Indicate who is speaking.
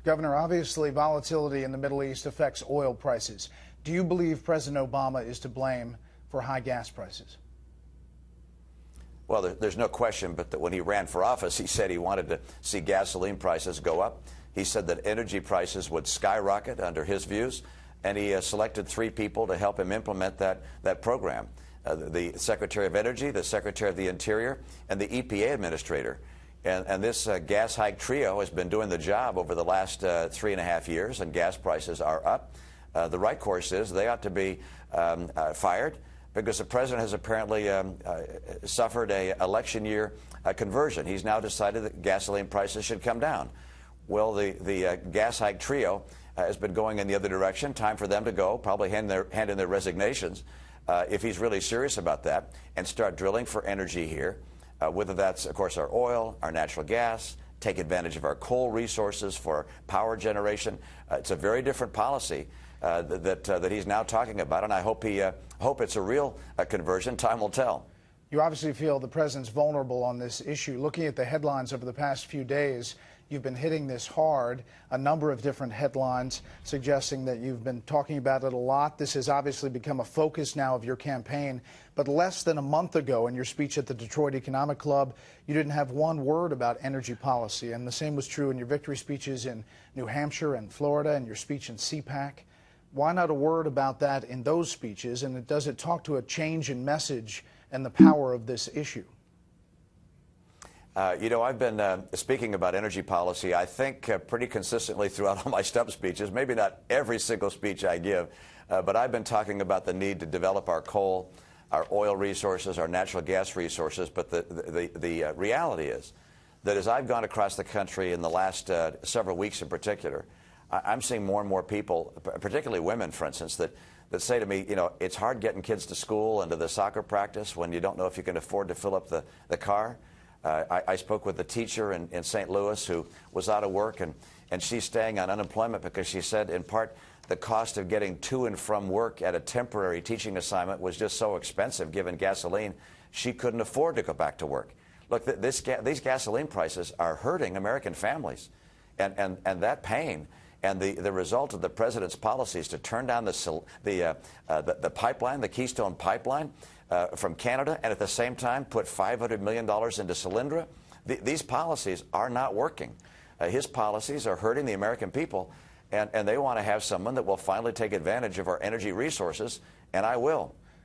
Speaker 1: Governor, obviously volatility in the Middle East affects oil prices. Do you believe President Obama is to blame for high gas prices?
Speaker 2: Well, there's no question but that when he ran for office, he said he wanted to see gasoline prices go up. He said that energy prices would skyrocket under his views, and he selected 3 people to help him implement that program. The Secretary of Energy, the Secretary of the Interior, and the EPA Administrator. And this gas hike trio has been doing the job over the last 3.5 years, and gas prices are up. The right course is they ought to be fired, because the president has apparently suffered a election year conversion. He's now decided that gasoline prices should come down. Well, the gas hike trio has been going in the other direction. Time for them to go, probably hand in their resignations if he's really serious about that, and start drilling for energy here, whether that's, of course, our oil, our natural gas, take advantage of our coal resources for power generation. It's a very different policy that he's now talking about, and I hope it's a real conversion. Time will tell.
Speaker 1: You obviously feel the president's vulnerable on this issue. Looking at the headlines over the past few days, you've been hitting this hard. A number of different headlines suggesting that you've been talking about it a lot. This has obviously become a focus now of your campaign. But less than a month ago, in your speech at the Detroit Economic Club, you didn't have one word about energy policy. And the same was true in your victory speeches in New Hampshire and Florida, and your speech in CPAC. Why not a word about that in those speeches? And does it talk to a change in message and the power of this issue?
Speaker 2: You know, I've been speaking about energy policy, I think, pretty consistently throughout all my stump speeches. Maybe not every single speech I give, but I've been talking about the need to develop our coal, our oil resources, our natural gas resources. But the reality is that as I've gone across the country in the last several weeks in particular, I'm seeing more and more people, particularly women, for instance, that say to me, you know, it's hard getting kids to school and to the soccer practice when you don't know if you can afford to fill up the car. I spoke with a teacher in St. Louis who was out of work, and she's staying on unemployment because she said, in part, the cost of getting to and from work at a temporary teaching assignment was just so expensive, given gasoline, she couldn't afford to go back to work. Look, these gasoline prices are hurting American families, and that pain and the result of the president's policies to turn down the pipeline, the Keystone Pipeline, from Canada, and at the same time put $500 million into Solyndra. These policies are not working. His policies are hurting the American people, and they want to have someone that will finally take advantage of our energy resources, and I will.